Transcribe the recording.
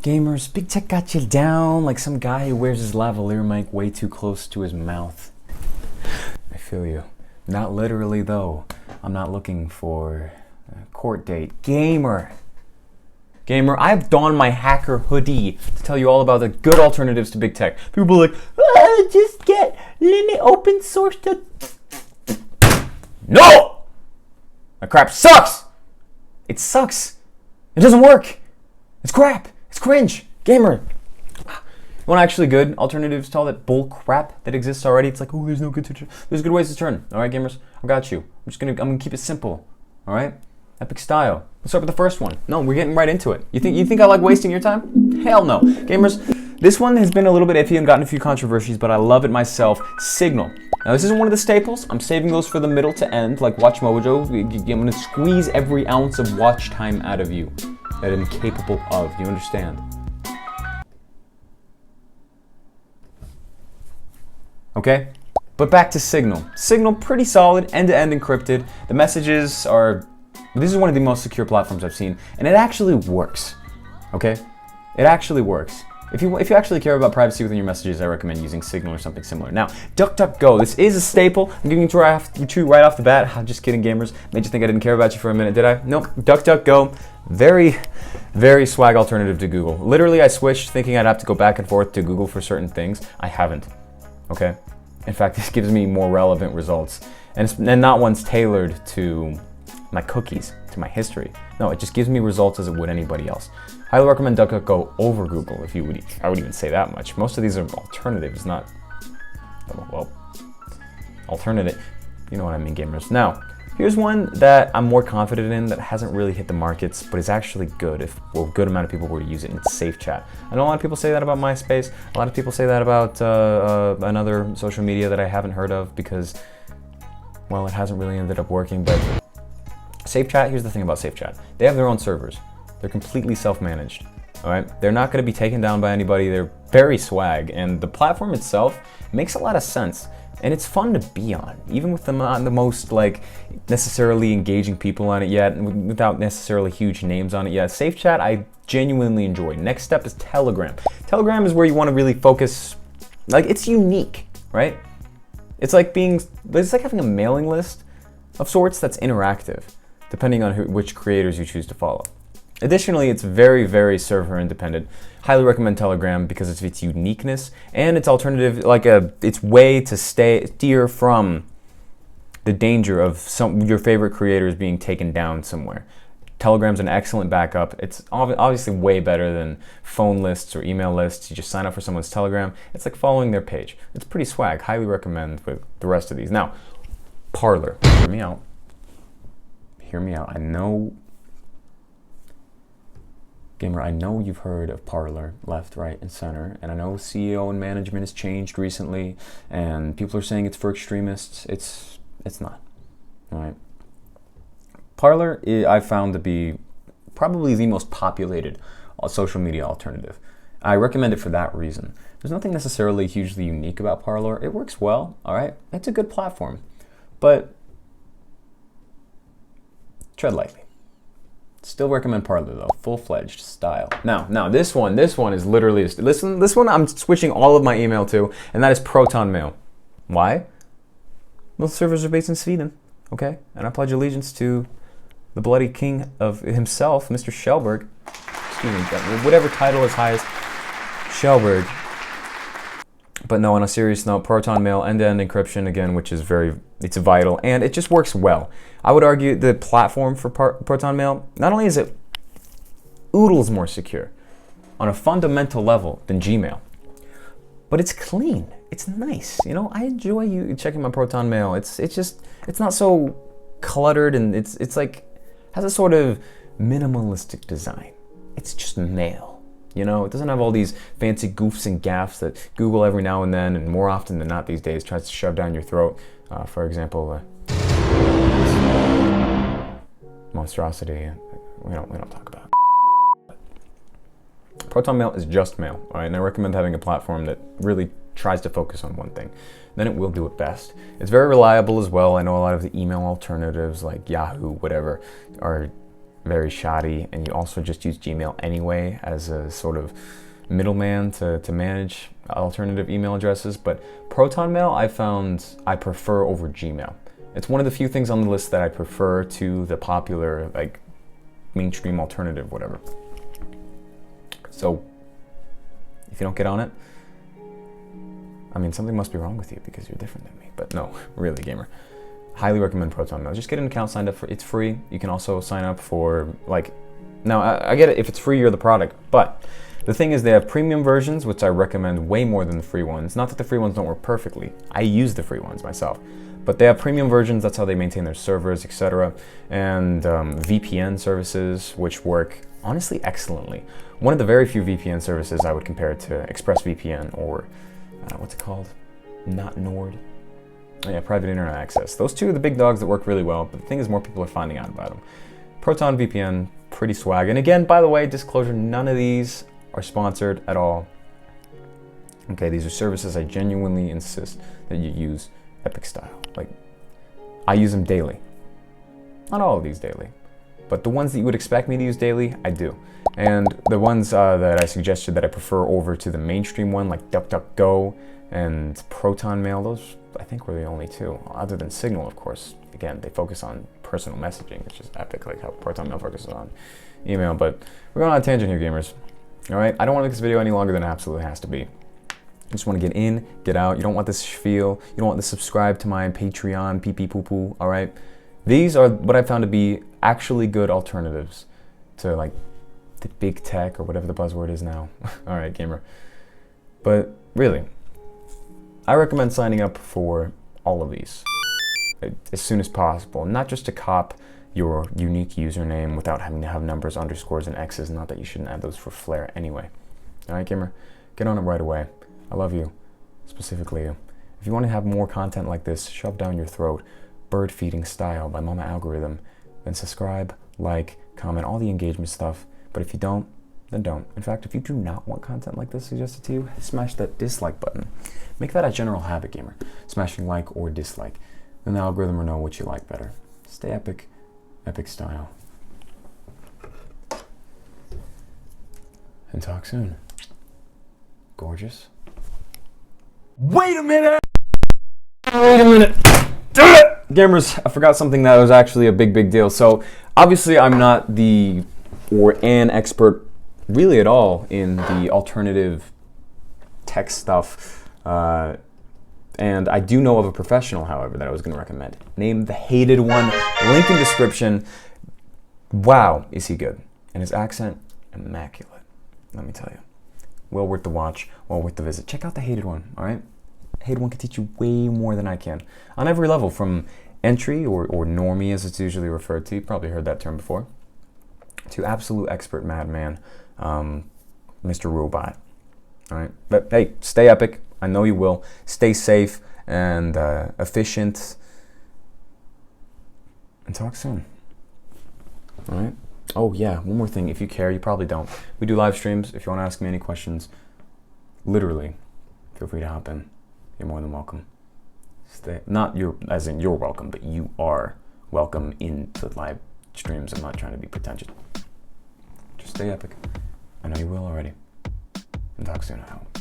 Gamers, big tech got you down like some guy who wears his lavalier mic way too close to his mouth. I feel you. Not literally though. I'm not looking for a court date. Gamer, I've donned my hacker hoodie to tell you all about the good alternatives to big tech. People are like, just get limit open source to... No! That crap sucks! It sucks. It doesn't work. It's crap. It's cringe. Gamer. You want actually good alternatives to all that bull crap that exists already? It's like, oh, there's no good to turn. There's good ways to turn. All right, gamers, I got you. I'm gonna keep it simple. All right, epic style. Let's start with the first one. No, we're getting right into it. You think I like wasting your time? Hell no, gamers. This one has been a little bit iffy and gotten a few controversies, but I love it myself. Signal. Now this isn't one of the staples. I'm saving those for the middle to end, like Watch Mojo. I'm gonna squeeze every ounce of watch time out of you that I'm capable of. You understand? Okay, but back to Signal. Signal, pretty solid, end-to-end encrypted. The messages are, this is one of the most secure platforms I've seen, and it actually works, okay? It actually works. If you actually care about privacy within your messages, I recommend using Signal or something similar. Now, DuckDuckGo, this is a staple. I'm giving you right off the bat. I'm just kidding, gamers. Made you think I didn't care about you for a minute, did I? Nope, DuckDuckGo, very, very swag alternative to Google. Literally, I switched thinking I'd have to go back and forth to Google for certain things. I haven't. Okay, in fact, this gives me more relevant results, and not ones tailored to my cookies, to my history. No, it just gives me results as it would anybody else. Highly recommend DuckDuckGo over Google. I would even say that much. Most of these are alternatives, not, well, alternative. You know what I mean, gamers. Now, here's one that I'm more confident in that hasn't really hit the markets, but is actually good if a good amount of people were to use it. It's SafeChat. I know a lot of people say that about MySpace. A lot of people say that about another social media that I haven't heard of because, well, it hasn't really ended up working. But SafeChat, here's the thing about SafeChat. They have their own servers. They're completely self-managed. All right, they're not going to be taken down by anybody. They're very swag, and the platform itself makes a lot of sense. And it's fun to be on, even with the most like necessarily engaging people on it yet, and without necessarily huge names on it yet. SafeChat I genuinely enjoy. Next step is Telegram. Telegram is where you want to really focus. Like, it's unique, right? It's like having a mailing list of sorts that's interactive, depending on which creators you choose to follow. Additionally, it's very, very server independent. Highly recommend Telegram because of its uniqueness and its alternative, its way to steer from the danger of your favorite creators being taken down somewhere. Telegram's an excellent backup. It's obviously way better than phone lists or email lists. You just sign up for someone's Telegram. It's like following their page. It's pretty swag. Highly recommend with the rest of these. Now, Parler. Hear me out. Hear me out. Gamer, I know you've heard of Parler left, right, and center, and I know CEO and management has changed recently, and people are saying it's for extremists. It's not, all right? Parler, I found to be probably the most populated social media alternative. I recommend it for that reason. There's nothing necessarily hugely unique about Parler. It works well, all right? It's a good platform, but tread lightly. Still recommend Parler though, full-fledged style. Now this one is literally, listen, this one I'm switching all of my email to, and that is Protonmail. Why? Most servers are based in Sweden, okay? And I pledge allegiance to the bloody king of himself, Mr. Kjellberg. Excuse me, whatever title is highest, Kjellberg. But no, on a serious note, Protonmail, end-to-end encryption, again, which is it's vital, and it just works well. I would argue the platform for Protonmail, not only is it oodles more secure on a fundamental level than Gmail, but it's clean. It's nice. You know, I enjoy you checking my Protonmail. It's not so cluttered, and it's like, has a sort of minimalistic design. It's just mail. You know, it doesn't have all these fancy goofs and gaffs that Google every now and then, and more often than not these days, tries to shove down your throat. For example, monstrosity. We don't talk about it. Protonmail is just mail, all right? And I recommend having a platform that really tries to focus on one thing. Then it will do it best. It's very reliable as well. I know a lot of the email alternatives like Yahoo, whatever, are very shoddy, and you also just use Gmail anyway as a sort of middleman to manage alternative email addresses. But Protonmail I found I prefer over Gmail. It's one of the few things on the list that I prefer to the popular, like, mainstream alternative, whatever. So if you don't get on it, I mean, something must be wrong with you because you're different than me. But no, really, gamer. Highly recommend Protonmail. Just get an account signed up for. It's free. You can also sign up for, like, now I get it. If it's free, you're the product. But the thing is, they have premium versions, which I recommend way more than the free ones. Not that the free ones don't work perfectly. I use the free ones myself. But they have premium versions. That's how they maintain their servers, etc. And VPN services, which work honestly excellently. One of the very few VPN services I would compare it to ExpressVPN or what's it called? Not Nord. Oh, yeah, private internet access. Those two are the big dogs that work really well, but the thing is more people are finding out about them. Proton VPN, pretty swag. And again, by the way, disclosure, none of these are sponsored at all. Okay, these are services I genuinely insist that you use Epic style. Like, I use them daily. Not all of these daily, but the ones that you would expect me to use daily, I do. And the ones that I suggested that I prefer over to the mainstream one, like DuckDuckGo and Protonmail, those I think were the only two, other than Signal, of course. Again, they focus on personal messaging, which is epic, like how Protonmail focuses on email. But we're going on a tangent here, gamers. All right, I don't want to make this video any longer than it absolutely has to be. You just want to get in, get out. You don't want this spiel. You don't want to subscribe to my Patreon, pee poo poo. All right, these are what I found to be actually good alternatives to, like, the big tech or whatever the buzzword is now. All right, gamer. But really, I recommend signing up for all of these as soon as possible. Not just to cop your unique username without having to have numbers, underscores, and X's. Not that you shouldn't add those for flair anyway. All right, gamer, get on it right away. I love you, specifically you. If you want to have more content like this shoved down your throat, bird feeding style by Mama Algorithm, then subscribe, like, comment, all the engagement stuff. But if you don't, then don't. In fact, if you do not want content like this suggested to you, smash that dislike button. Make that a general habit, gamer. Smashing like or dislike. Then the algorithm will know what you like better. Stay epic, epic style. And talk soon. Gorgeous. Wait a minute! Wait a minute! Gamers, I forgot something that was actually a big deal. So, obviously I'm not an expert really at all in the alternative tech stuff. And I do know of a professional, however, that I was going to recommend. Name the hated one. Link in description. Wow, is he good. And his accent, immaculate. Let me tell you. Well worth the watch, well worth the visit. Check out the hated one, all right? Hated one can teach you way more than I can. On every level, from entry, or normie as it's usually referred to. You probably heard that term before. To absolute expert madman, Mr. Robot. All right, but hey, stay epic. I know you will. Stay safe and efficient. And talk soon. All right. Oh yeah, one more thing. If you care, you probably don't. We do live streams. If you want to ask me any questions, literally, feel free to hop in. You're more than welcome. Not you, as in you're welcome, but you are welcome into live streams. I'm not trying to be pretentious. Just stay epic. I know you will already. And talk soon, I hope.